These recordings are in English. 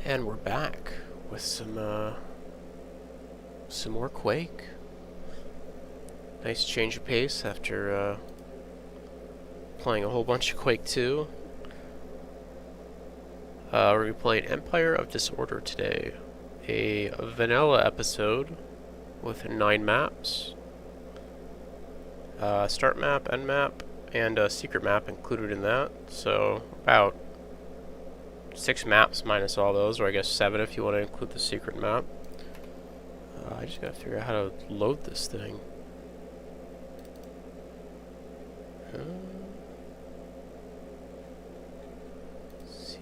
And we're back with some more Quake. Nice change of pace after playing a whole bunch of Quake 2. We're going to be playing Empire of Disorder today. A vanilla episode with 9 maps. Start map, end map, and a secret map included in that. So about 6 maps minus all those, or I guess 7 if you want to include the secret map. I just gotta figure out how to load this thing. Let's see.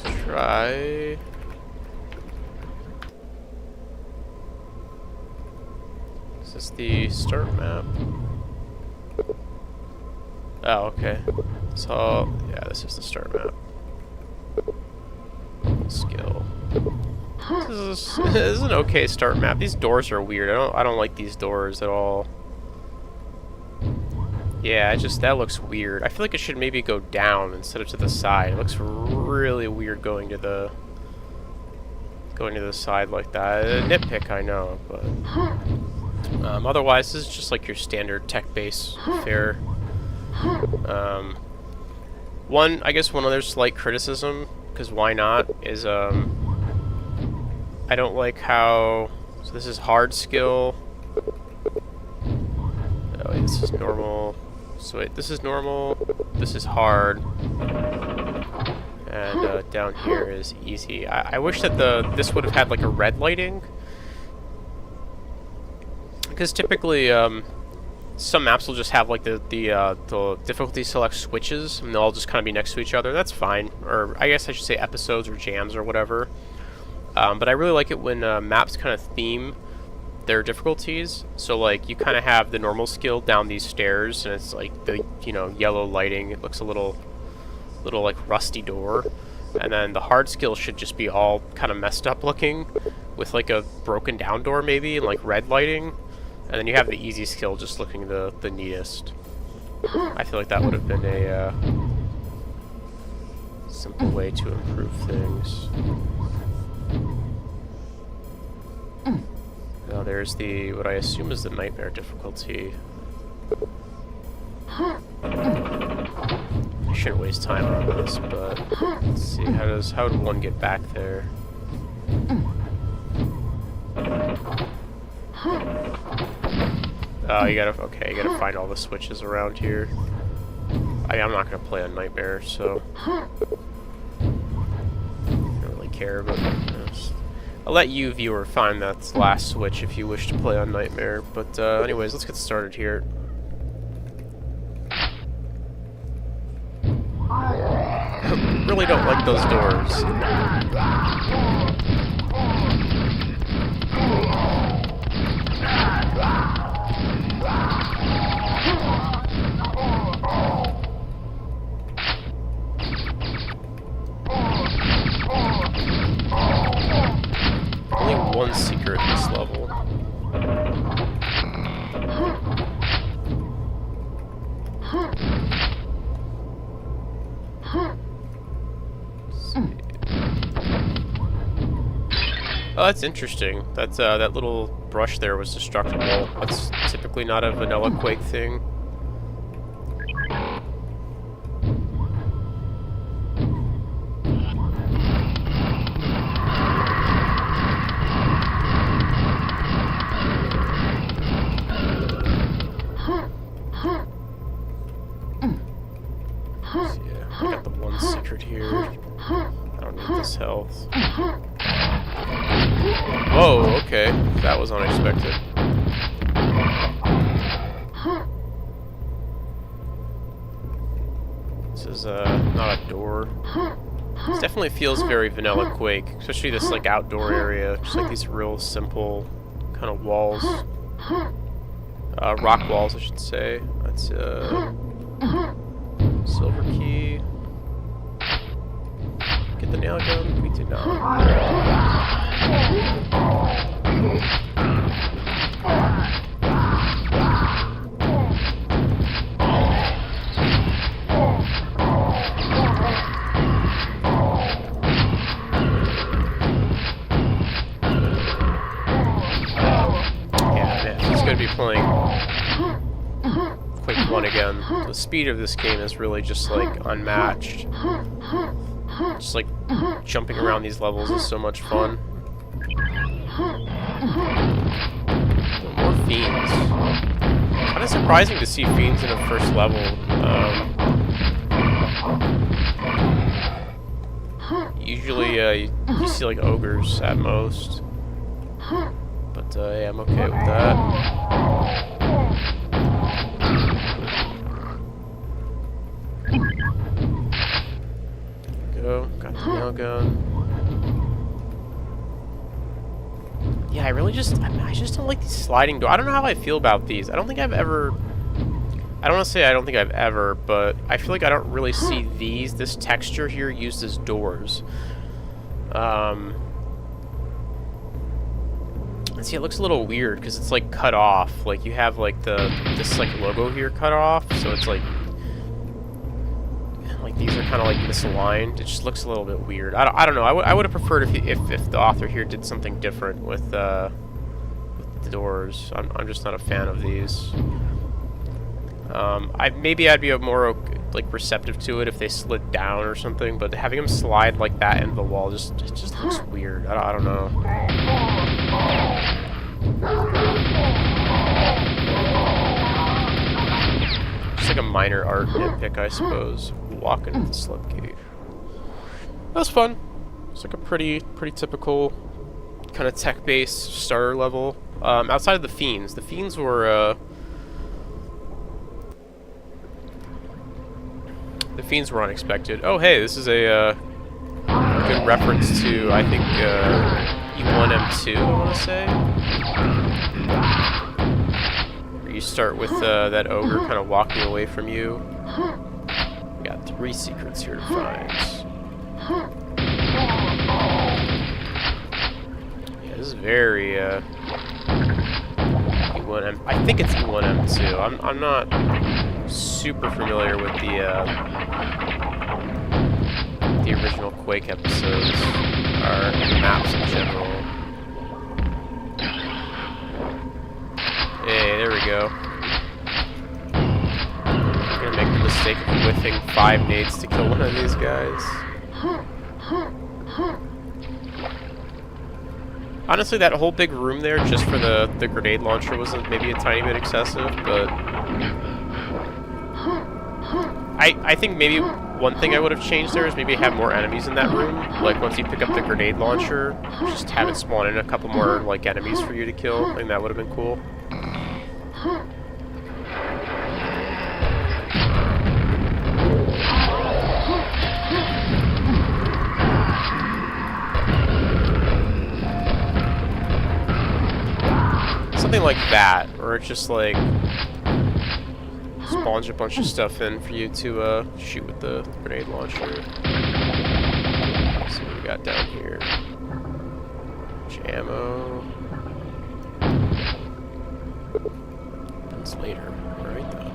Let's try. Is this the start map? Oh, okay. So, yeah, this is the start map. Skill. This is an okay start map. These doors are weird. I don't like these doors at all. Yeah, that looks weird. I feel like it should maybe go down instead of to the side. It looks really weird going to the side like that. A nitpick, I know, but otherwise, this is just like your standard tech-based fare. I guess one other slight criticism, because why not, is I don't like how, so this is hard skill. Oh wait, this is normal. So wait, this is normal, this is hard, and down here is easy. I wish that this would have had like a red lighting, because typically some maps will just have like the difficulty select switches, and they'll all just kind of be next to each other. That's fine, or I guess I should say episodes or jams or whatever. But I really like it when maps kind of theme their difficulties. So like you kind of have the normal skill down these stairs, and it's like the yellow lighting. It looks a little like rusty door, and then the hard skill should just be all kind of messed up looking, with like a broken down door maybe, and like red lighting. And then you have the easy skill just looking the neatest. I feel like that would have been a simple way to improve things. Now there's what I assume is the nightmare difficulty. I shouldn't waste time on this, but let's see, how would one get back there? Oh, you gotta find all the switches around here. I'm not gonna play on Nightmare, so I don't really care, but I'll let you, viewer, find that last switch if you wish to play on Nightmare. But anyways, let's get started here. Really don't like those doors. Only one secret at this level. Oh, that's interesting. That's that little brush there was destructible. That's typically not a vanilla Quake thing. So yeah, I got the one secret here. I don't need this health. Whoa, okay. That was unexpected. This is not a door. This definitely feels very vanilla Quake, especially this like outdoor area. Just like these real simple kind of walls. Rock walls, I should say. That's silver key. Get the nail gun? We did not. fun again. The speed of this game is really just like unmatched. Just like jumping around these levels is so much fun. More fiends. Kind of surprising to see fiends in a first level. Usually you see like ogres at most. But yeah, I'm okay with that. Go, got the nail gun. Yeah, I just don't like these sliding doors. I don't know how I feel about these. I don't think I've ever, I don't want to say I don't think I've ever, but I feel like I don't really see this texture here used as doors. See, it looks a little weird because it's like cut off. Like you have like this like logo here cut off, so it's like these are kind of like misaligned. It just looks a little bit weird. I don't know. I would have preferred if the author here did something different with the doors. I'm just not a fan of these. Maybe I'd be more like receptive to it if they slid down or something, but having them slide like that into the wall just looks weird. I don't know. Just like a minor art nitpick, I suppose. Walk into the slip cave. That was fun. It's like a pretty typical kind of tech-based starter level. Outside of the fiends were unexpected. Oh hey, this is a good reference to, I think, E1M2, I want to say. Where you start with that ogre kind of walking away from you. We got 3 secrets here to find. Yeah, this is very E1M. I think it's E1M2. I'm not super familiar with the original Quake episodes or maps in general. Hey, there we go. I'm gonna make the mistake of whiffing 5 nades to kill one of these guys. Honestly, that whole big room there, just for the grenade launcher, was maybe a tiny bit excessive, but I think maybe one thing I would have changed there is maybe have more enemies in that room. Like, once you pick up the grenade launcher, just have it spawn in a couple more, like, enemies for you to kill. I think that would have been cool. Something like that, or it's just like spawns a bunch of stuff in for you to shoot with the grenade launcher. Let's see what we got down here. Bunch of ammo. That's later. Right then.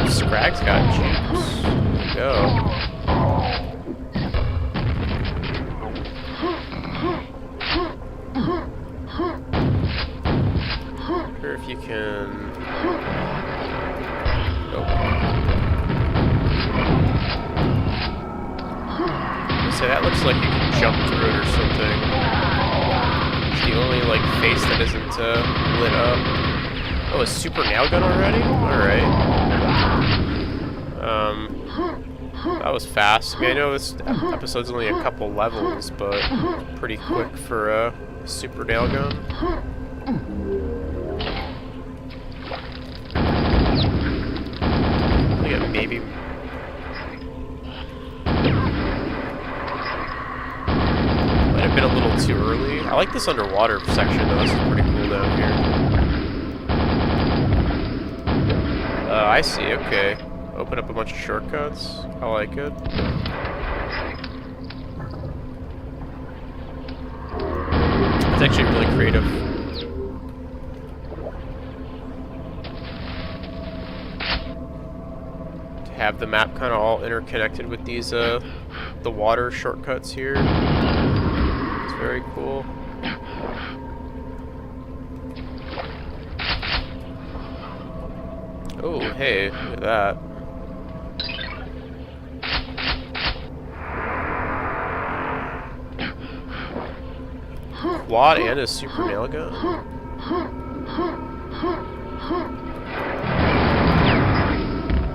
Scrag's got juice. Go. I wonder if you can. Nope. So that looks like you can jump through it or something. It's the only like face that isn't lit up. Oh, a super nail gun already? Alright. That was fast. I mean, I know this episode's only a couple levels, but pretty quick for a super nail gun. I think it maybe... might have been a little too early. I like this underwater section, though. This is pretty cool down here. I see, okay. Open up a bunch of shortcuts. I like it. It's actually really creative. To have the map kind of all interconnected with these, the water shortcuts here. It's very cool. Oh, hey, look at that. Quad and a super nail gun?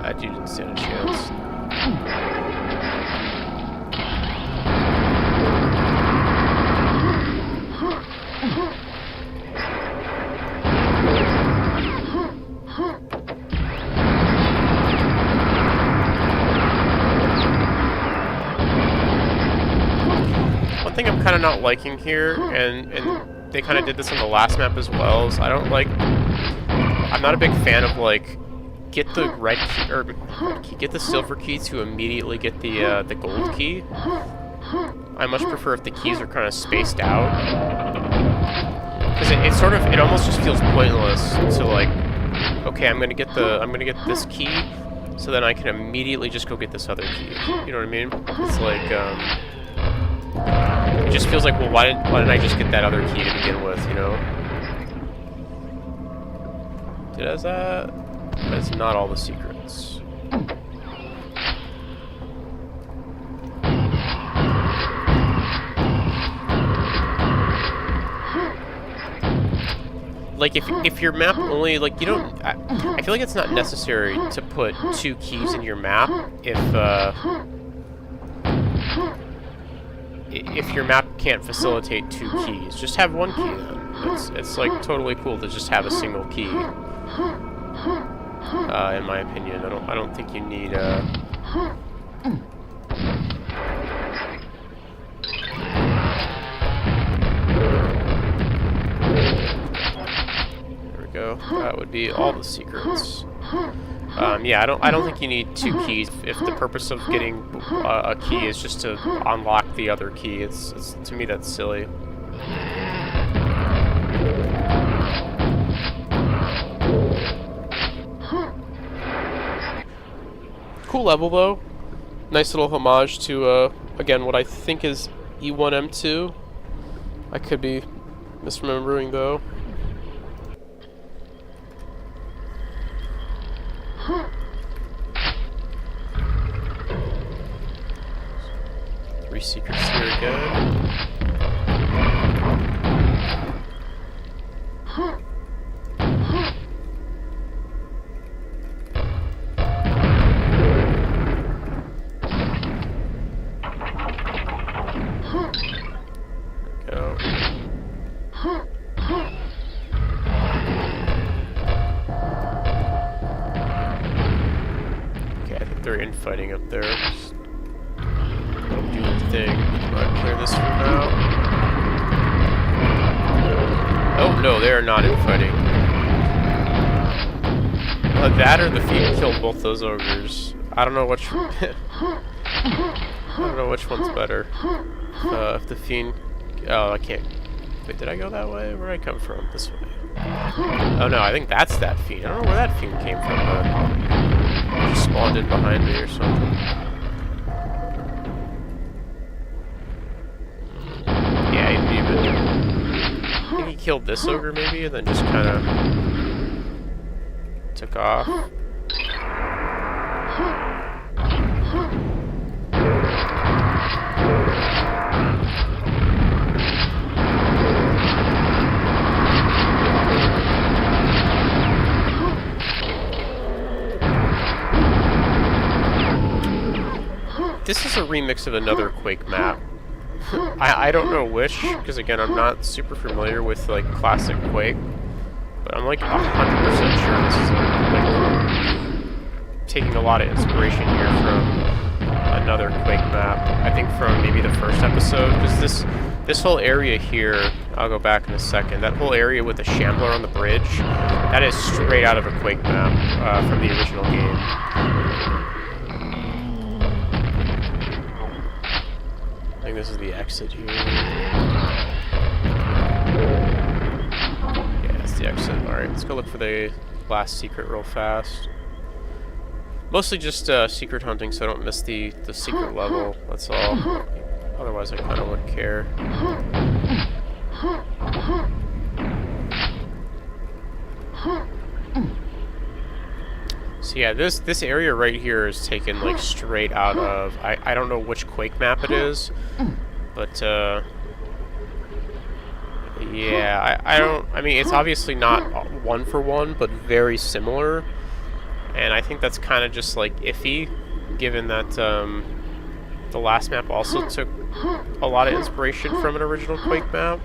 That dude didn't stand a chance. One thing I'm kind of not liking here, and they kind of did this on the last map as well, is I'm not a big fan of, like, get the red key, or get the silver key to immediately get the gold key. I much prefer if the keys are kind of spaced out. Because it almost just feels pointless to, like, okay, I'm gonna get this key, so then I can immediately just go get this other key. You know what I mean? It's like, it just feels like, well, why didn't I just get that other key to begin with, you know? Does that? That's not all the secrets. Like, if your map only, like, you don't... I feel like it's not necessary to put 2 keys in your map if your map can't facilitate 2 keys. Just have 1 key then. It's like totally cool to just have a single key. In my opinion, I don't think you need There we go. That would be all the secrets. Yeah, I don't think you need 2 keys if the purpose of getting a key is just to unlock the other key. It's to me, that's silly. Cool level though. Nice little homage to again, what I think is E1M2. I could be misremembering though. Three secrets here again. Go. Okay, I think they're infighting up there. Just do the thing. I'll clear this for now. Oh no, they are not infighting. That or the Fiend killed both those ogres. I don't know which. I don't know which one's better. If the Fiend. Oh, I can't. Wait, did I go that way? Where did I come from? This way. Oh no, I think that's that Fiend. I don't know where that Fiend came from, but it just spawned in behind me or something. Yeah, I think he killed this ogre maybe, and then just kind of took off. This is a remix of another Quake map. I don't know which, because again, I'm not super familiar with, like, classic Quake, but I'm like 100% sure this is like taking a lot of inspiration here from another Quake map. I think from maybe the first episode, because This whole area here, I'll go back in a second, that whole area with the shambler on the bridge, that is straight out of a Quake map from the original game. I think this is the exit here. Yeah, it's the exit. Alright, let's go look for the last secret real fast. Mostly just secret hunting so I don't miss the secret level, that's all. Otherwise, I kind of wouldn't care. So yeah, this area right here is taken like straight out of I don't know which Quake map it is, but yeah, I mean it's obviously not one for one, but very similar, and I think that's kind of just like iffy, given that the last map also took a lot of inspiration from an original Quake map.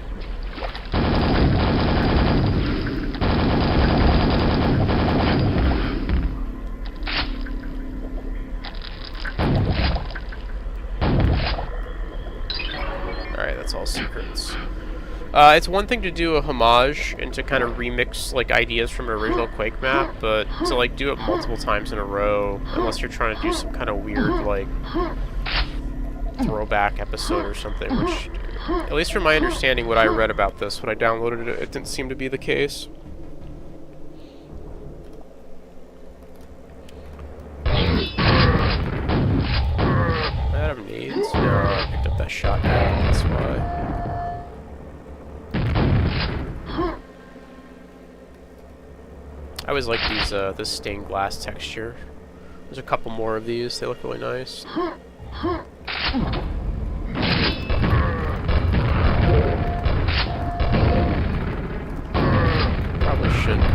Alright, that's all secrets. It's one thing to do a homage and to kind of remix like ideas from an original Quake map, but to like do it multiple times in a row, unless you're trying to do some kind of weird like throwback episode or something, which, at least from my understanding, what I read about this, when I downloaded it, it didn't seem to be the case. Out of needs? No, I picked up that shotgun, that's why. I always like these, this stained glass texture. There's a couple more of these, they look really nice. Probably shouldn't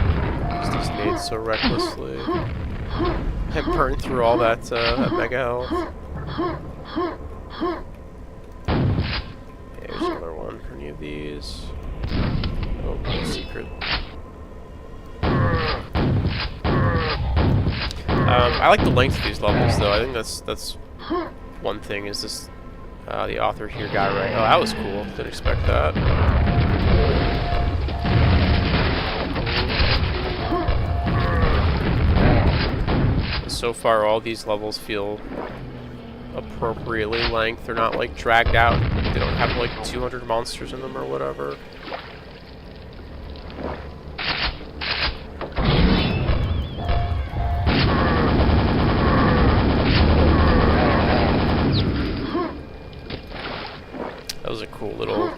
use these nades so recklessly. I burned through all that, mega health. There's another one for any of these. Oh, no secret. I like the length of these levels, though. I think that's one thing. Is this the author here got right? Oh, that was cool. Didn't expect that. So far, all these levels feel appropriately length. They're not like dragged out. They don't have like 200 monsters in them or whatever. That was a cool little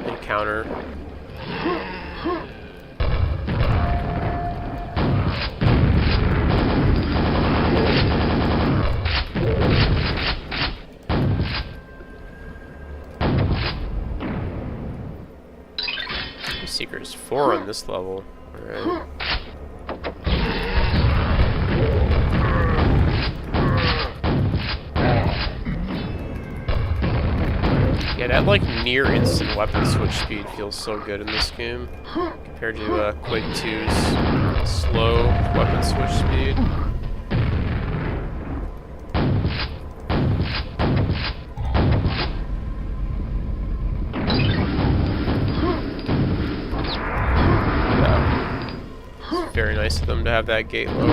encounter. The secret is 4 on this level. Alright. Yeah, that like near instant weapon switch speed feels so good in this game compared to Quake 2's slow weapon switch speed. Yeah. It's very nice of them to have that gate lower.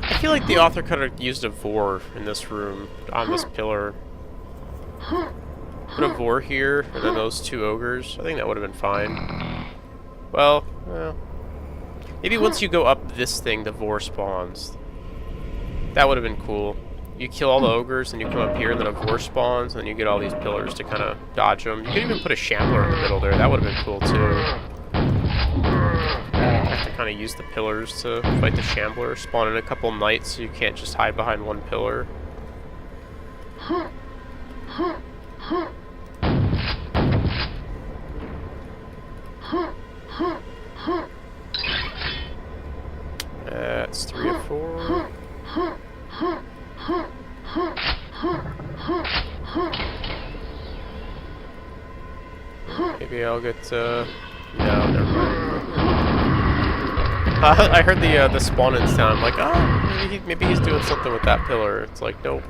I feel like the author could have used a vor in this room, on this pillar. Put a vor here, and then those 2 ogres. I think that would have been fine. Well, maybe once you go up this thing, the vor spawns. That would have been cool. You kill all the ogres, and you come up here, and then a vor spawns, and then you get all these pillars to kind of dodge them. You could even put a shambler in the middle there. That would have been cool, too. Have to kind of use the pillars to fight the shambler. Spawn in a couple knights so you can't just hide behind one pillar. Maybe I'll get, no, never mind. I heard the spawn in sound. I'm like, oh, maybe he's doing something with that pillar. It's like, nope.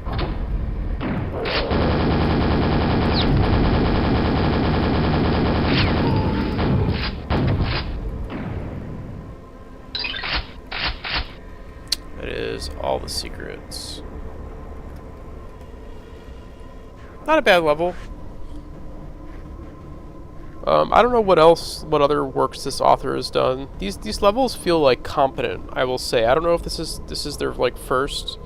That is all the secrets. Not a bad level. I don't know what other works this author has done. These levels feel like competent, I will say. I don't know if this is their like first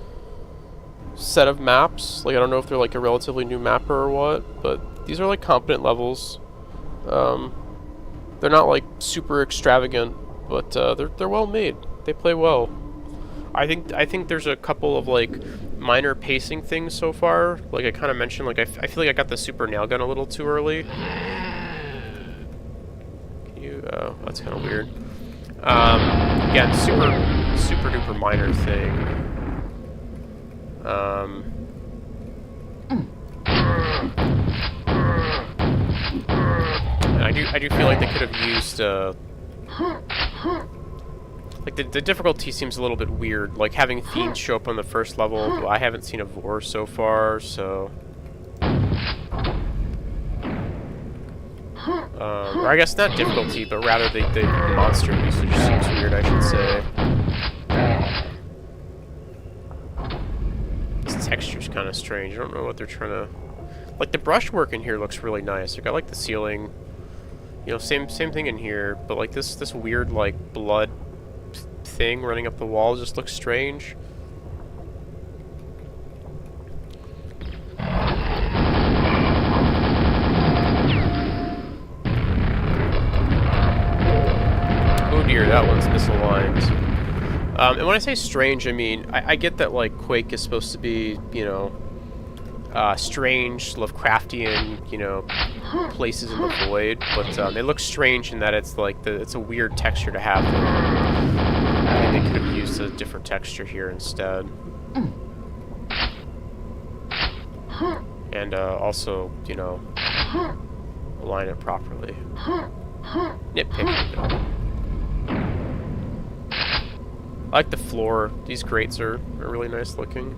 set of maps. Like I don't know if they're like a relatively new mapper or what, but these are like competent levels. They're not like super extravagant, but they're well made. They play well. I think there's a couple of like minor pacing things so far. Like I kind of mentioned, like I feel like I got the super nail gun a little too early. That's kind of weird. Again, super duper minor thing. And I do feel like they could have used like the difficulty seems a little bit weird. Like having fiends show up on the first level. I haven't seen a vor so far, so. Or I guess not difficulty, but rather the monster usage seems weird, I should say. This texture's kind of strange. I don't know what they're trying to... Like, the brushwork in here looks really nice. Like, I like the ceiling. You know, same thing in here, but like this weird, like, blood thing running up the wall just looks strange. That one's misaligned. And when I say strange, I mean, I get that, like, Quake is supposed to be, you know, strange, Lovecraftian, you know, places in the void, but it looks strange in that it's, like, it's a weird texture to have there. I think they could have used a different texture here instead. And, also, you know, align it properly. Nitpicking, though. I like the floor. These grates are really nice looking.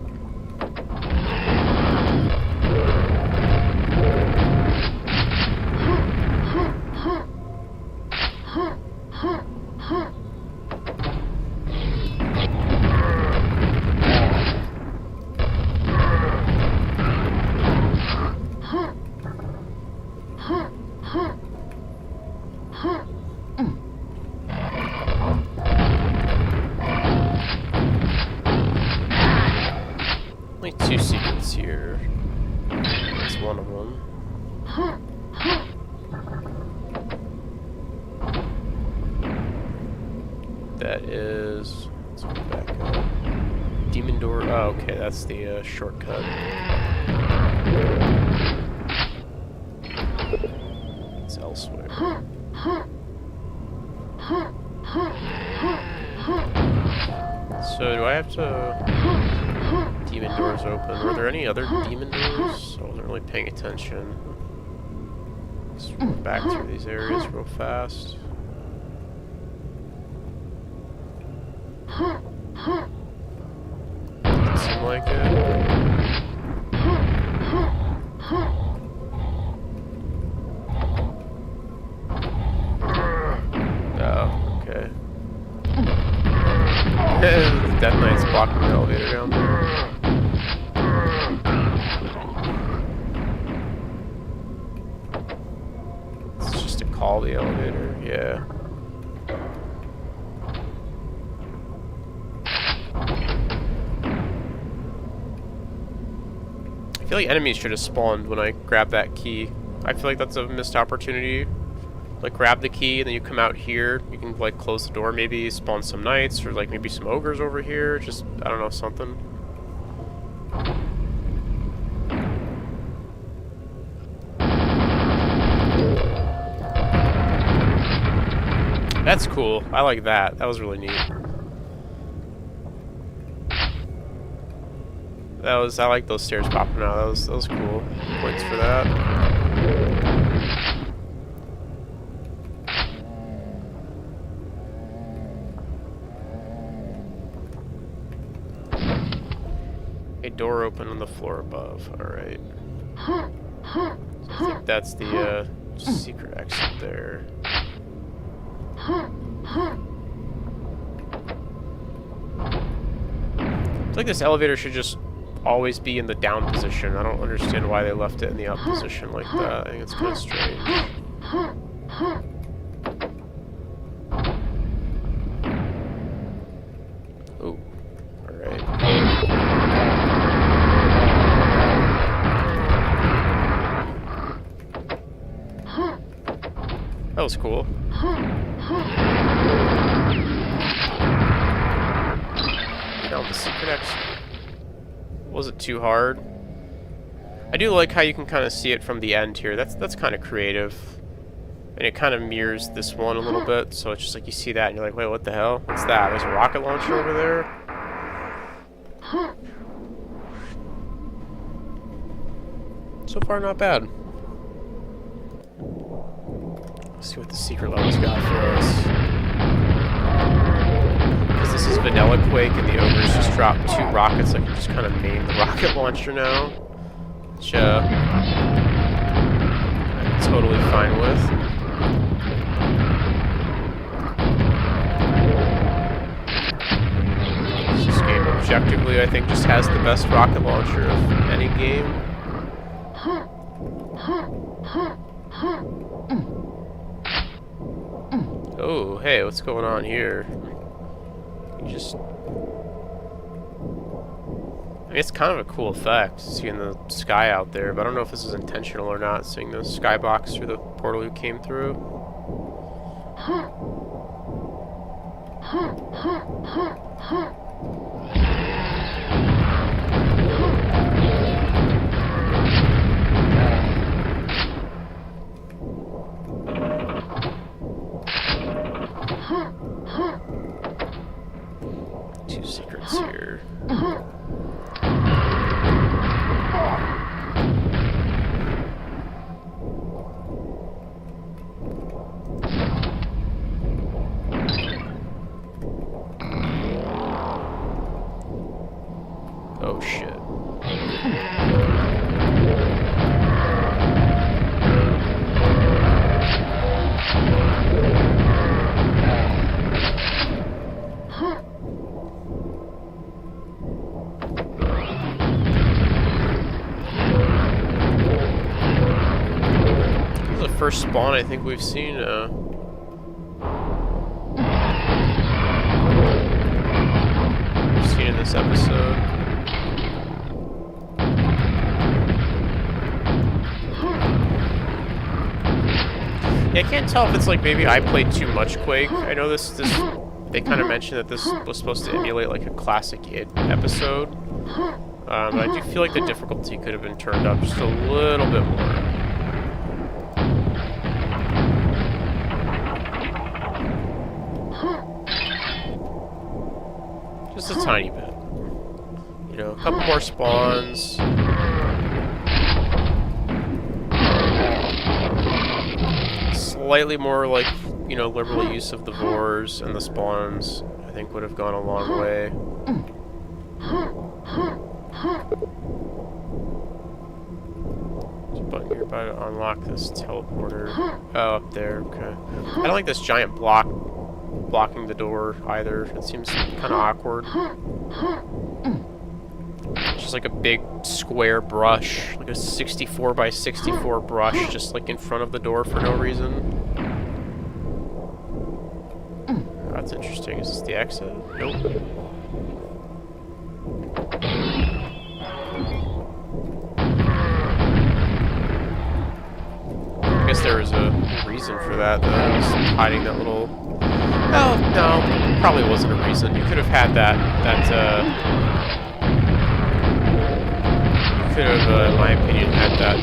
Only two secrets here. That's one of them. That is... Let's go back up. Demon door... Oh, okay, that's the shortcut. It's elsewhere. So, do I have to... Demon doors open. Are there any other demon doors? I wasn't really paying attention. Let's run back through these areas real fast. Doesn't seem like it. Oh, okay. Death Knight's blocking the elevator down there. It's just to call the elevator, yeah. I feel like enemies should have spawned when I grabbed that key. I feel like that's a missed opportunity. Like, grab the key, and then you come out here. You can, like, close the door, maybe spawn some knights, or, like, maybe some ogres over here. Just, I don't know, something. That's cool. I like that. That was really neat. I like those stairs popping out. That was cool. Points for that. door open on the floor above. Alright. So I think that's the secret exit there. It's like this elevator should just always be in the down position. I don't understand why they left it in the up position like that. I think it's kind of strange. Oh, alright. That was cool. Now the secret exit. Wasn't too hard. I do like how you can kind of see it from the end here. That's kind of creative. And it kind of mirrors this one a little bit, so it's just like you see that and you're like, wait, what the hell? What's that? There's a rocket launcher over there? So far, not bad. Let's see what the secret level's got for us. Because this is vanilla Quake and the ogres just dropped 2 rockets, I can just kind of name the rocket launcher now. Which, I'm totally fine with. This game objectively, I think, just has the best rocket launcher of any game. Oh, hey, what's going on here? You just... I mean, it's kind of a cool effect, seeing the sky out there, but I don't know if this is intentional or not, seeing the skybox through the portal you came through. Two secrets here. Oh shit. This is the first spawn I think we've seen in this episode. Yeah, I can't tell if it's like maybe I played too much Quake. I know this they kind of mentioned that this was supposed to emulate like a classic id episode. But I do feel like the difficulty could have been turned up just a little bit more. Just a tiny bit. You know, a couple more spawns. Slightly more, like, you know, liberal use of the vores and the spawns, I think would have gone a long way. There's a button here about to unlock this teleporter. Oh, up there, okay. I don't like this giant block blocking the door either. It seems kind of awkward. It's just like a big square brush, like a 64 by 64 brush, just like in front of the door for no reason. That's interesting. Is this the exit? Nope. I guess there was a reason for that, though. I was hiding that little... Oh, no, probably wasn't a reason. You could have had that you could have, in my opinion, had that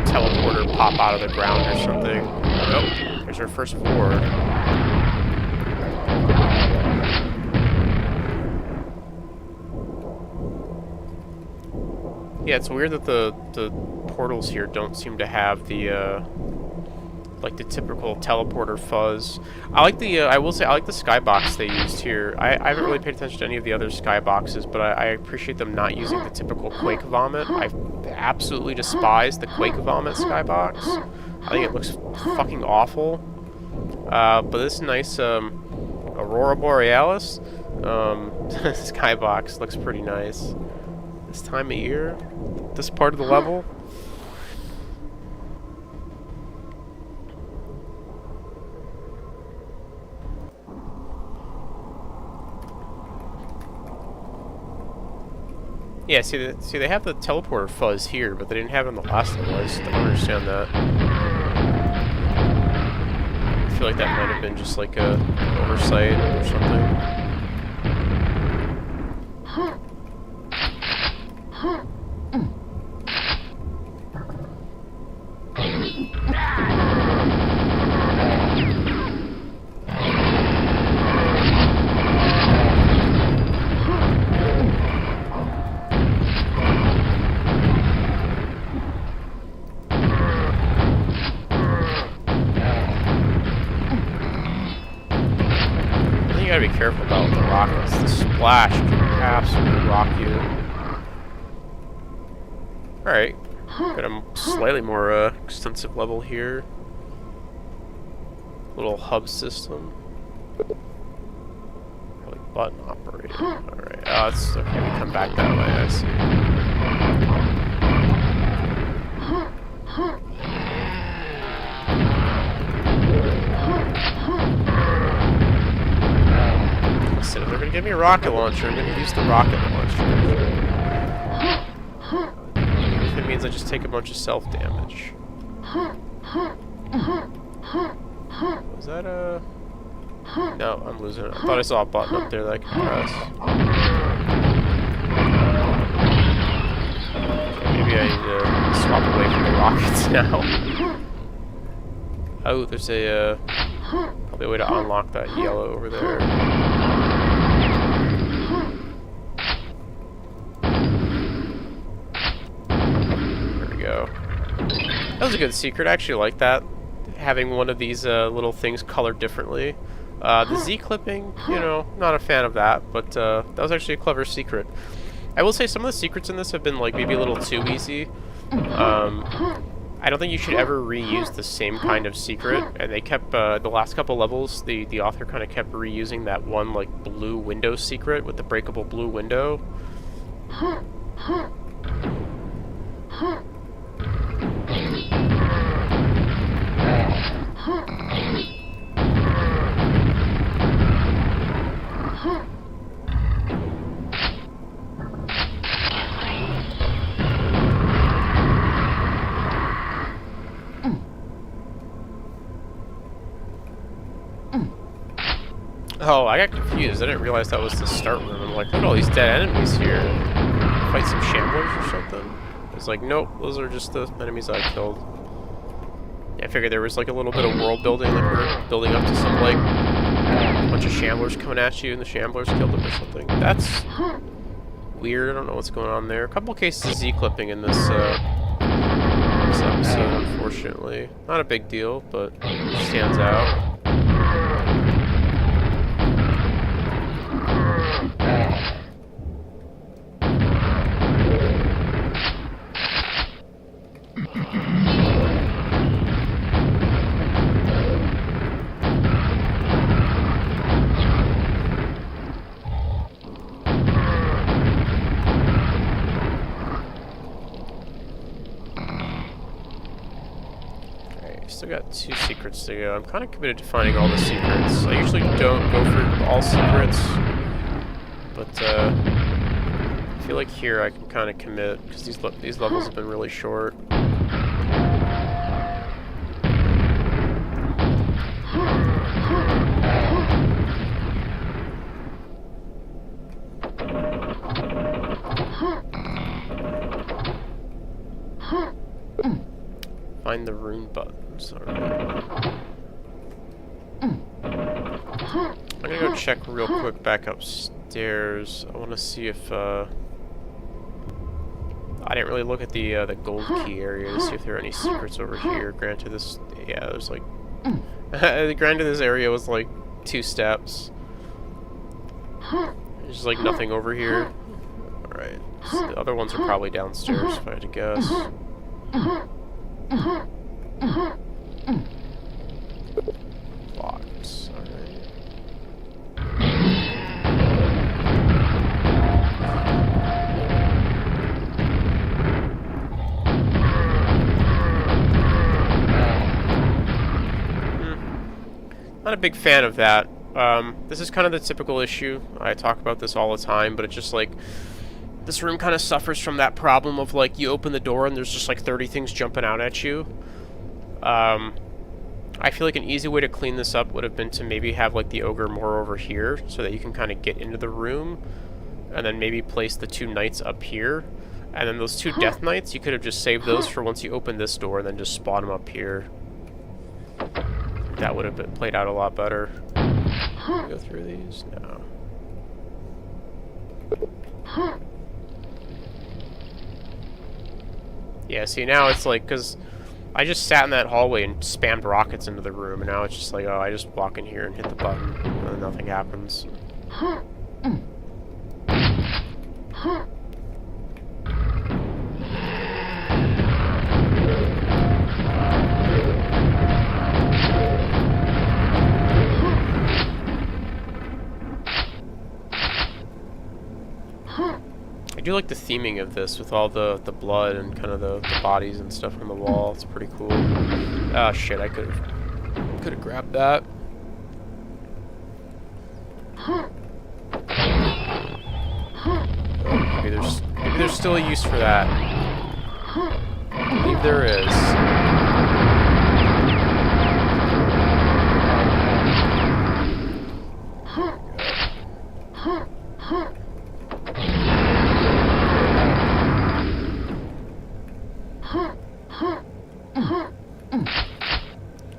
teleporter pop out of the ground or something. Nope, there's our first four. Yeah, it's weird that the portals here don't seem to have the like the typical teleporter fuzz. I like the, I will say, I like the skybox they used here. I haven't really paid attention to any of the other skyboxes, but I appreciate them not using the typical Quake vomit. I absolutely despise the Quake vomit skybox. I think it looks fucking awful. But this nice Aurora Borealis skybox looks pretty nice. This time of year, this part of the level. Yeah, see, they have the teleporter fuzz here, but they didn't have it in the last level. I just don't understand that. I feel like that might have been just like a oversight or something. You gotta be careful about the rockets. The splash can absolutely rock you. Alright. Got a slightly more extensive level here. Little hub system. Probably button operated. Alright. Oh, it's okay. We come back that way. I see. Listen, if they're gonna give me a rocket launcher, I'm gonna use the rocket launcher. If it means I just take a bunch of self-damage. Was that a... No, I'm losing it. I thought I saw a button up there that I could press. Maybe I need to swap away from the rockets now. Oh, there's a, probably a way to unlock that yellow over there. That was a good secret. I actually like that. Having one of these little things colored differently. The Z clipping, you know, not a fan of that, but that was actually a clever secret. I will say some of the secrets in this have been like maybe a little too easy. I don't think you should ever reuse the same kind of secret, and they kept the last couple levels. The author kind of kept reusing that one like blue window secret with the breakable blue window. Oh, I got confused. I didn't realize that was the start room. I'm like, look at all these dead enemies here. Fight some shamblers or something? It's like, nope, those are just the enemies I killed. Yeah, I figured there was like a little bit of world building, like we're building up to some like bunch of shamblers coming at you and the shamblers killed them or something. That's weird. I don't know what's going on there. A couple cases of Z clipping in this episode, unfortunately. Not a big deal, but it stands out. Still got 2 secrets to go. I'm kind of committed to finding all the secrets. I usually don't go for all secrets, but I feel like here I can kind of commit because these levels have been really short. Find the rune buttons. Alright. I'm gonna go check real quick back upstairs. I want to see if I didn't really look at the gold key area to see if there are any secrets over here. Granted, this, yeah, there's like, granted this area was like 2 steps. There's like nothing over here. Alright, so the other ones are probably downstairs, if I had to guess. Locked, alright. Not a big fan of that. This is kind of the typical issue. I talk about this all the time, but it's just like, this room kind of suffers from that problem of like, you open the door and there's just like 30 things jumping out at you. I feel like an easy way to clean this up would have been to maybe have like the ogre more over here so that you can kind of get into the room, and then maybe place the 2 knights up here, and then those 2 death knights, you could have just saved those for once you open this door and then just spawn them up here. That would have played out a lot better. Can we go through these? No. Yeah, see, now it's like, because I just sat in that hallway and spammed rockets into the room, and now it's just like, oh, I just walk in here and hit the button, and then nothing happens. I do like the theming of this with all the blood and kind of the bodies and stuff on the wall. It's pretty cool. Ah, shit! I could have grabbed that. Maybe there's still a use for that. I believe there is.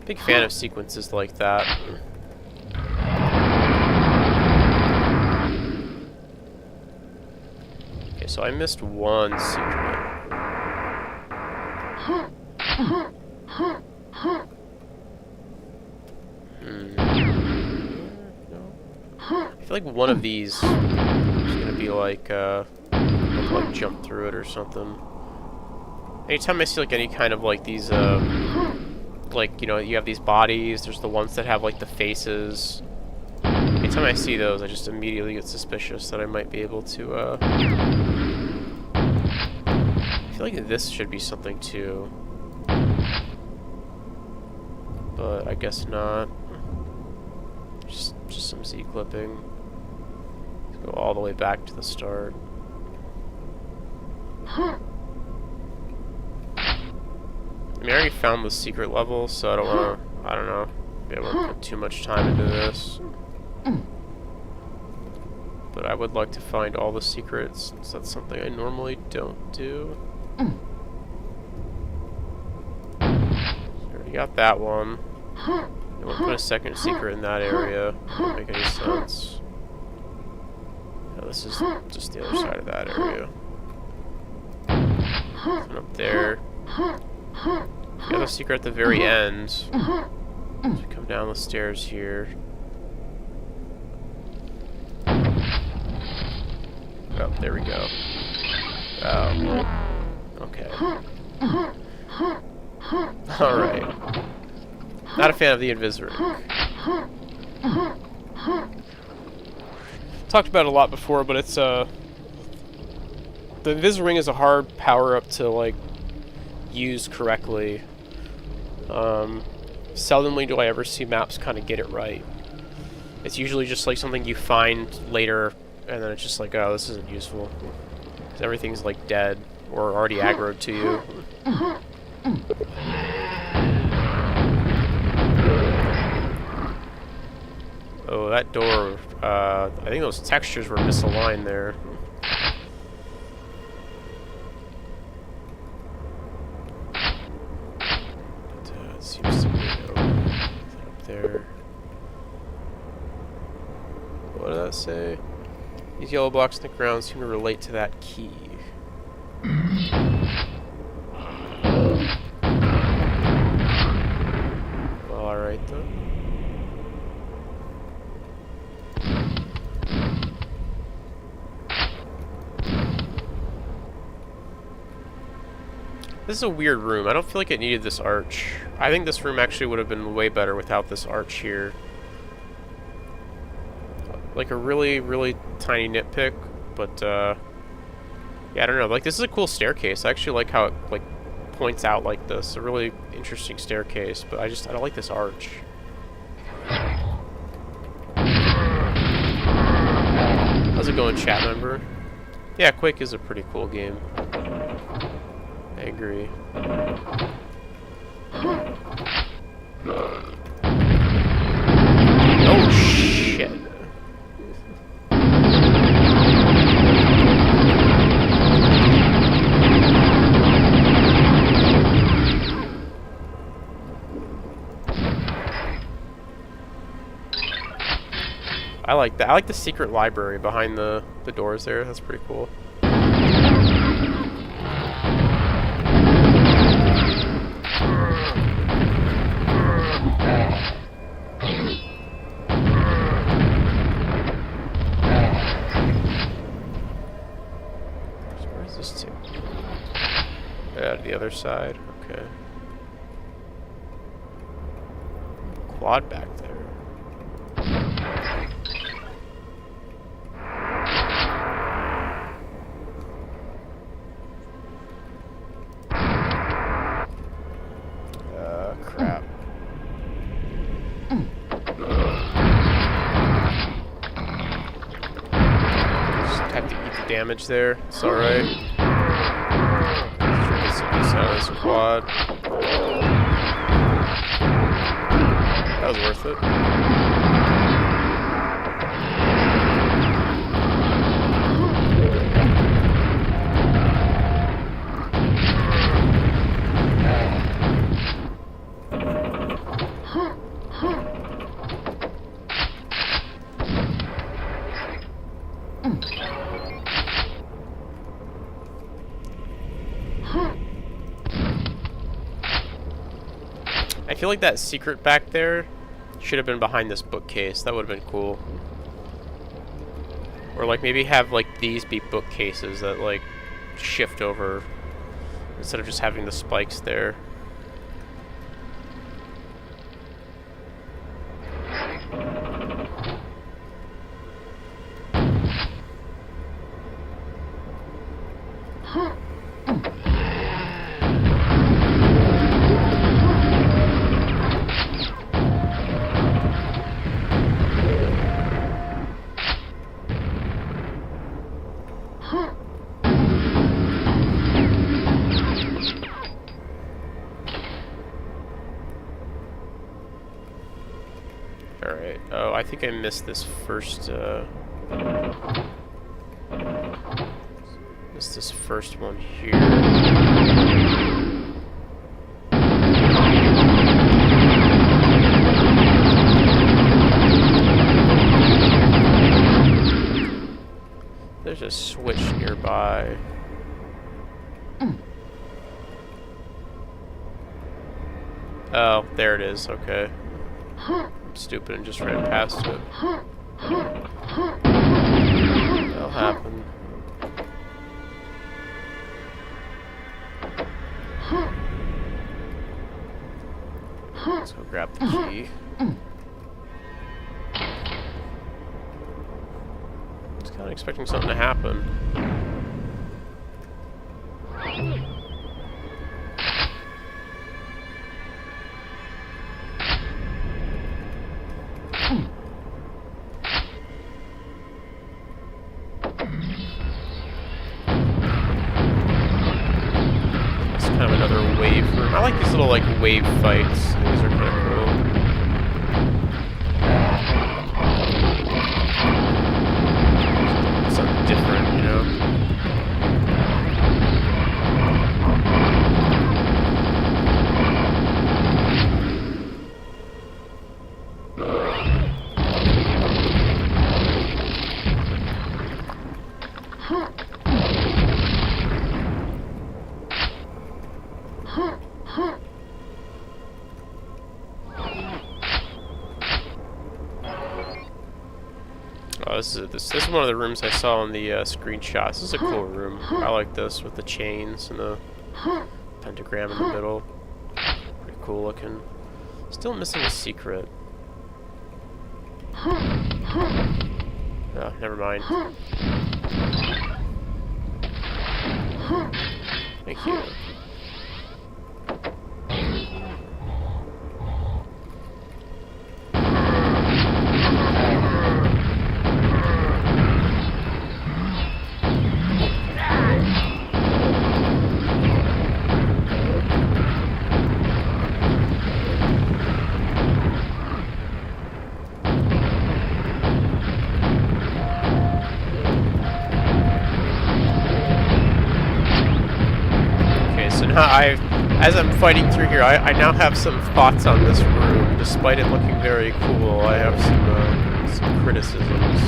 Big fan of sequences like that. Okay, so I missed one secret. I feel like one of these is gonna be like, like jump through it or something. Anytime I see like any kind of like these, like, you know, you have these bodies, there's the ones that have like the faces. Anytime I see those, I just immediately get suspicious that I might be able to, I feel like this should be something too. But I guess not. Just some Z clipping. Let's go all the way back to the start. I mean, I already found the secret level, so I don't want to, I don't know, be able to put too much time into this. But I would like to find all the secrets, since that's something I normally don't do. Already got that one. I won't put a second secret in that area. Doesn't make any sense. No, this is just the other side of that area. And up there. The other secret at the very end. So we come down the stairs here. Oh, there we go. Oh. Okay. Alright. Not a fan of the Invis-ring. Talked about it a lot before, but it's the Invis-ring is a hard power-up to like use correctly. Seldomly do I ever see maps kind of get it right. It's usually just like something you find later, and then it's just like, oh, this isn't useful. 'Cause everything's like dead or already aggroed to you. Oh, that door, I think those textures were misaligned there. But, it seems to be up there. What did that say? These yellow blocks in the ground seem to relate to that key. This is a weird room. I don't feel like it needed this arch. I think this room actually would have been way better without this arch here. Like a really, really tiny nitpick, but yeah, I don't know. Like, this is a cool staircase. I actually like how it like points out like this. A really interesting staircase, but I don't like this arch. How's it going, chat member? Yeah, Quake is a pretty cool game. I agree. Oh shit. I like that. I like the secret library behind the doors there. That's pretty cool. Where is this to? Yeah, the other side. Okay. Quad back there. Crap. Just have to eat the damage there. It's alright. Try to get some use out of this quad. That was worth it. I feel like that secret back there should have been behind this bookcase. That would have been cool. Or like maybe have like these be bookcases that like shift over instead of just having the spikes there. Alright. Oh, I think I missed this first, missed this first one here. There's a switch nearby. Oh, there it is. Okay. Stupid and just ran past it. That'll happen. Let's go grab the key. I was kind of expecting something to happen. Kind of another wave room. I like these little like wave fights. These are kind of cool. Something different, you know. Oh, this is one of the rooms I saw in the screenshots. This is a cool room. I like this with the chains and the pentagram in the middle. Pretty cool looking. Still missing a secret. Oh, never mind. Thank you. As I'm fighting through here, I now have some thoughts on this room. Despite it looking very cool, I have some criticisms.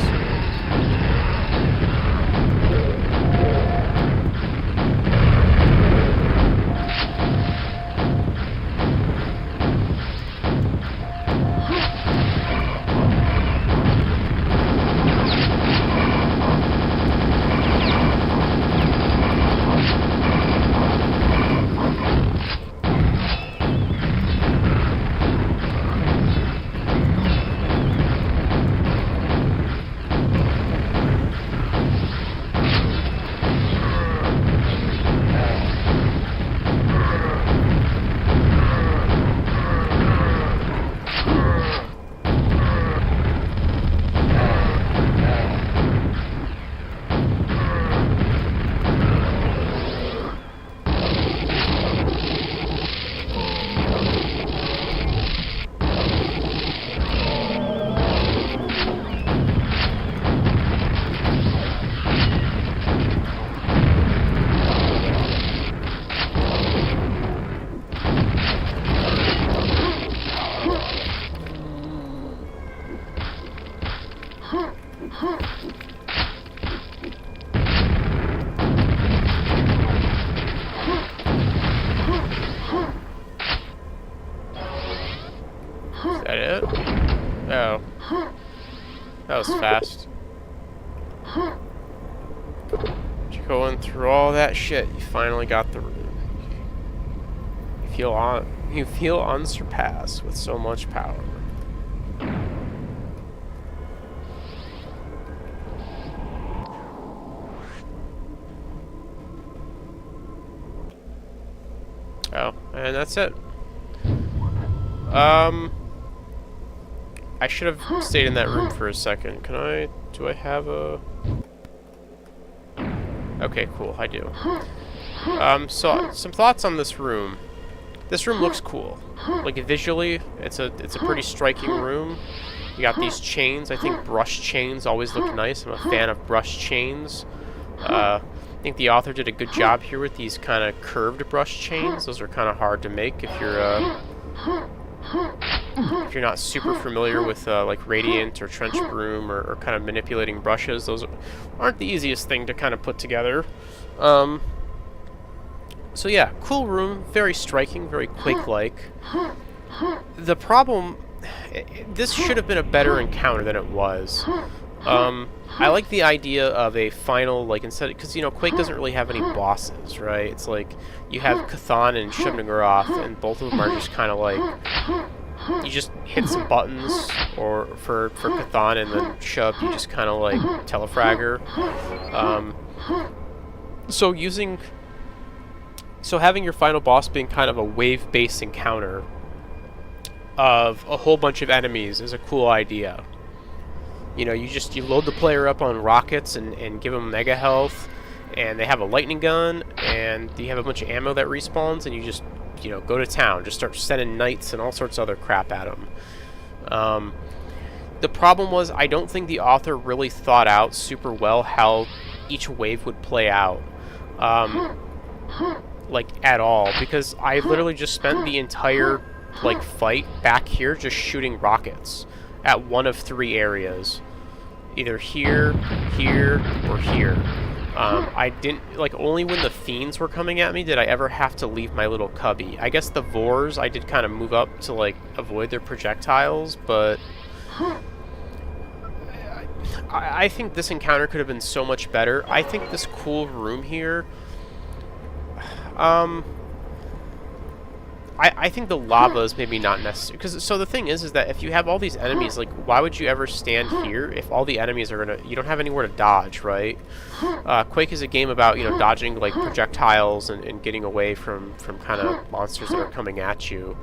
Is that it? Oh. That was fast. You're going through all that shit, you finally got the room. You feel unsurpassed with so much power. Oh, and that's it. I should have stayed in that room for a second. Do I have a... Okay, cool, I do. So, some thoughts on this room. This room looks cool. Like, visually, it's a pretty striking room. You got these chains. I think brush chains always look nice. I'm a fan of brush chains. I think the author did a good job here with these kind of curved brush chains. Those are kind of hard to make if you're not super familiar with like Radiant or Trench Broom or kind of manipulating brushes. Those aren't the easiest thing to kind of put together. So yeah, cool room, very striking, very Quake-like. The problem, this should have been a better encounter than it was. I like the idea of a final, like, instead, because, you know, Quake doesn't really have any bosses, right? It's like, you have Cthon and Shub-Niggurath, and both of them are just kind of like, you just hit some buttons, or for Cthon, and then Shub, you just kind of like telefragger. So having your final boss being kind of a wave-based encounter of a whole bunch of enemies is a cool idea. You know, you load the player up on rockets and give them mega health, and they have a lightning gun, and you have a bunch of ammo that respawns, and you just, you know, go to town, just start sending knights and all sorts of other crap at them. The problem was, I don't think the author really thought out super well how each wave would play out. Like, at all, because I literally just spent the entire, like, fight back here just shooting rockets at one of three areas. Either here, here, or here. I didn't, like, only when the fiends were coming at me did I ever have to leave my little cubby. I guess the Vors, I did kind of move up to, like, avoid their projectiles, but I think this encounter could have been so much better. I think this cool room here, I think the lava is maybe not necessary, because so the thing is that if you have all these enemies, like, why would you ever stand here if all the enemies are gonna, you don't have anywhere to dodge, right? Quake is a game about, you know, dodging like projectiles and getting away from kind of monsters that are coming at you.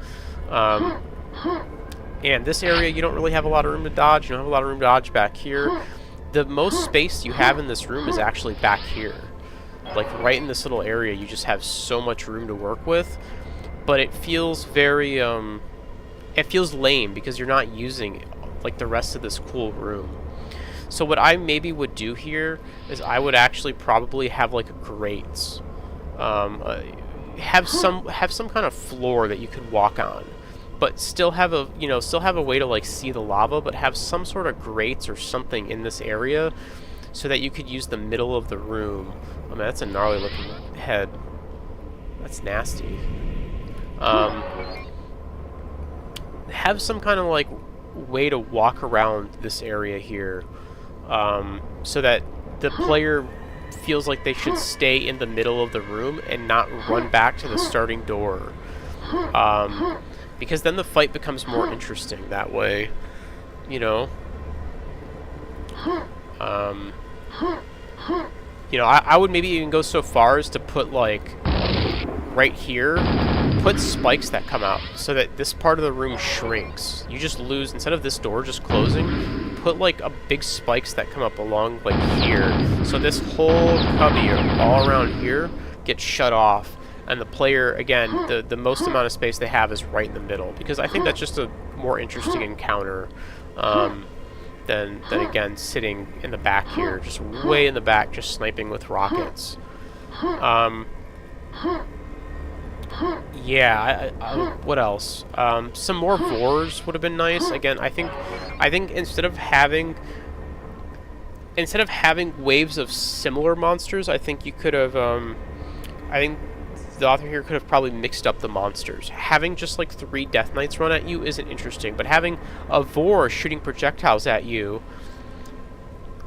And this area, you don't really have a lot of room to dodge. You don't have a lot of room to dodge back here. The most space you have in this room is actually back here. Like, right in this little area, you just have so much room to work with. But it feels very, it feels lame because you're not using, like, the rest of this cool room. So what I maybe would do here is I would actually probably have, like, grates. Have some kind of floor that you could walk on. But still have a, you know, still have a way to, like, see the lava, but have some sort of grates or something in this area so that you could use the middle of the room. I mean, that's a gnarly looking head. That's nasty. Have some kind of, like, way to walk around this area here, so that the player feels like they should stay in the middle of the room and not run back to the starting door. Because then the fight becomes more interesting that way, you know? You know, I would maybe even go so far as to put, like, right here, put spikes that come out so that this part of the room shrinks. You just lose, instead of this door just closing, put, like, a big spikes that come up along, like, here. So this whole cubby all around here gets shut off. And the player, again, the most amount of space they have is right in the middle. Because I think that's just a more interesting encounter than again, sitting in the back here. Just way in the back, just sniping with rockets. Yeah, what else? Some more Vors would have been nice. Again, I think instead of having waves of similar monsters, I think you could have, I think the author here could have probably mixed up the monsters. Having just like 3 Death Knights run at you isn't interesting, but having a Vor shooting projectiles at you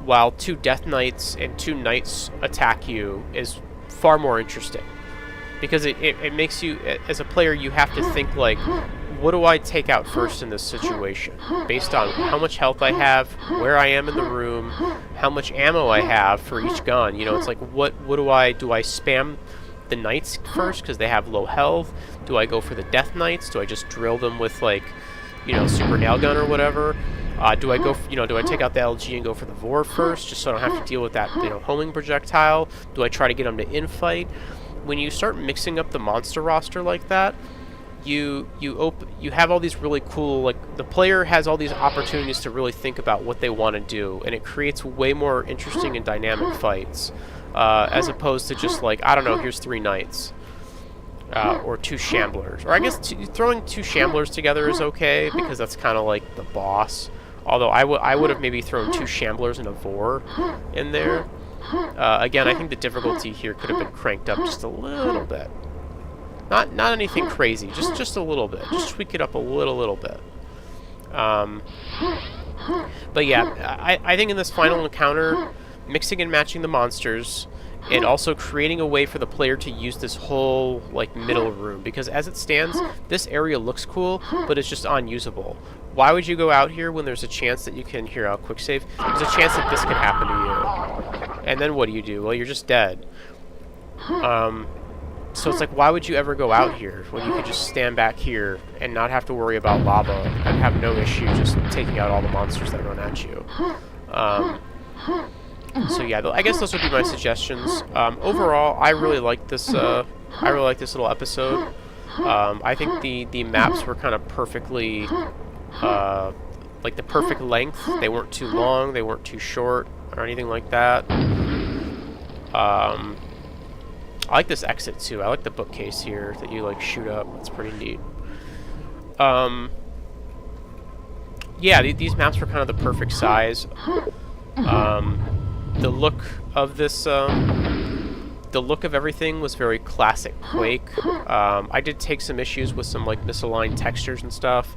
while 2 Death Knights and 2 Knights attack you is far more interesting. Because it makes you, as a player, you have to think, like, what do I take out first in this situation? Based on how much health I have, where I am in the room, how much ammo I have for each gun. You know, it's like, what do I spam the Knights first because they have low health? Do I go for the Death Knights? Do I just drill them with, like, you know, super nail gun or whatever? Do I go, do I take out the LG and go for the Vor first, just so I don't have to deal with that, you know, homing projectile? Do I try to get them to infight? When you start mixing up the monster roster like that, you have all these really cool, like, the player has all these opportunities to really think about what they want to do, and it creates way more interesting and dynamic fights, as opposed to just, like, I don't know, here's 3 Knights. Or 2 Shamblers. Or I guess throwing 2 Shamblers together is okay, because that's kind of like the boss. Although I would have maybe thrown 2 Shamblers and a Vor in there. Again, I think the difficulty here could have been cranked up just a little bit. Not anything crazy, just a little bit. Just tweak it up a little bit. But yeah, I think in this final encounter, mixing and matching the monsters, and also creating a way for the player to use this whole, like, middle room, because as it stands, this area looks cool, but it's just unusable. Why would you go out here when there's a chance that you can, here, I'll quick save, there's a chance that this could happen to you. And then what do? Well, you're just dead. So it's like, why would you ever go out here when you could just stand back here and not have to worry about lava and have no issue just taking out all the monsters that run at you? So yeah, I guess those would be my suggestions. Overall, I really like this. I really like this little episode. I think the maps were kind of perfectly, like, the perfect length. They weren't too long. They weren't too short or anything like that. I like this exit too. I like the bookcase here that you, like, shoot up. It's pretty neat. Yeah, these maps were kind of the perfect size. The look of this, the look of everything was very classic Quake. I did take some issues with some, like, misaligned textures and stuff,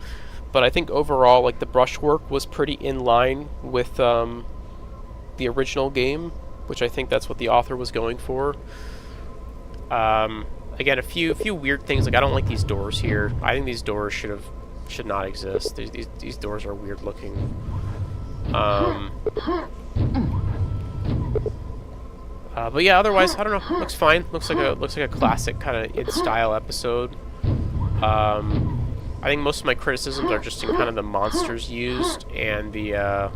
but I think overall, like, the brushwork was pretty in line with the original game, which I think that's what the author was going for. Again, a few weird things. Like I don't like these doors here. I think these doors should not exist. These doors are weird looking. But yeah, otherwise I don't know. Looks fine. Looks like a classic kind of id style episode. I think most of my criticisms are just in kind of the monsters used and the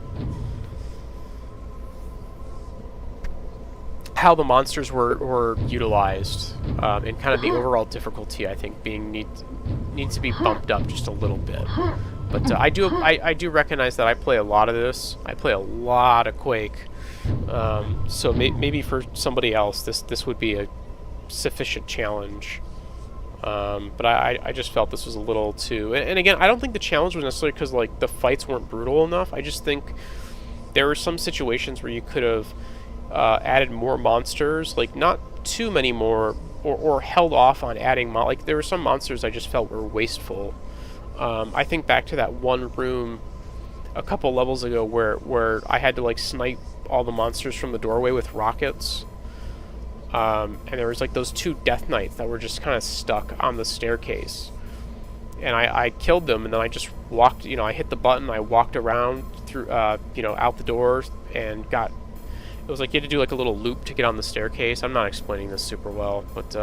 how the monsters were utilized, and kind of the overall difficulty. I think needs to be bumped up just a little bit. But I do recognize that I play a lot of this. I play a lot of Quake. So maybe for somebody else this would be a sufficient challenge. But I just felt this was a little too. And again, I don't think the challenge was necessarily because like the fights weren't brutal enough. I just think there were some situations where you could have added more monsters, like not too many more, or held off on adding like there were some monsters I just felt were wasteful. I think back to that one room a couple levels ago where I had to like snipe all the monsters from the doorway with rockets. And there was like those 2 Death Knights that were just kind of stuck on the staircase. And I killed them, and then I just walked, I hit the button, I walked around through, out the door, and got, it was like you had to do like a little loop to get on the staircase. I'm not explaining this super well, but,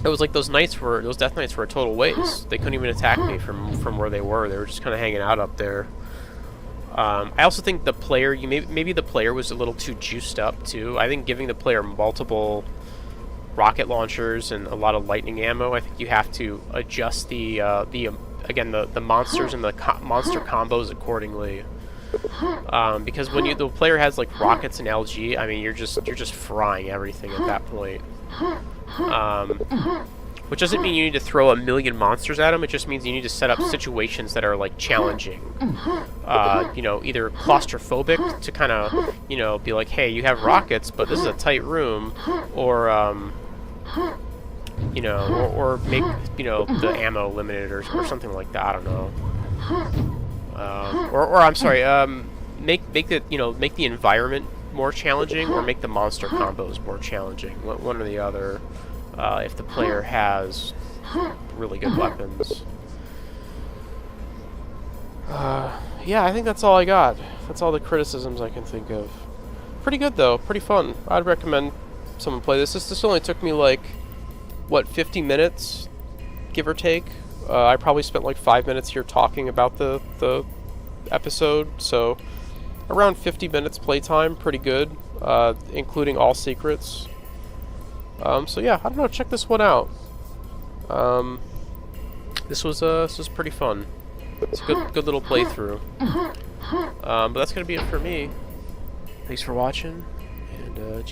it was like those Death Knights were a total waste. They couldn't even attack me from where they were. They were just kind of hanging out up there. I also think the player, maybe the player was a little too juiced up too. I think giving the player multiple rocket launchers and a lot of lightning ammo, I think you have to adjust the monsters and the monster combos accordingly. Because when the player has like rockets and LG, I mean you're just frying everything at that point. Which doesn't mean you need to throw a million monsters at them. It just means you need to set up situations that are like challenging. Either claustrophobic to kind of, be like, hey, you have rockets, but this is a tight room, or or make the ammo limited or something like that. I don't know. Or I'm sorry, make the environment more challenging, or make the monster combos more challenging. One or the other. If the player has really good weapons. Yeah, I think that's all I got. That's all the criticisms I can think of. Pretty good though, pretty fun. I'd recommend someone play this. This only took me like, 50 minutes, give or take. I probably spent like 5 minutes here talking about the episode, so around 50 minutes playtime, pretty good, including all secrets. So yeah, I don't know, check this one out. This was pretty fun. It's a good little playthrough. But that's gonna be it for me. Thanks for watching, and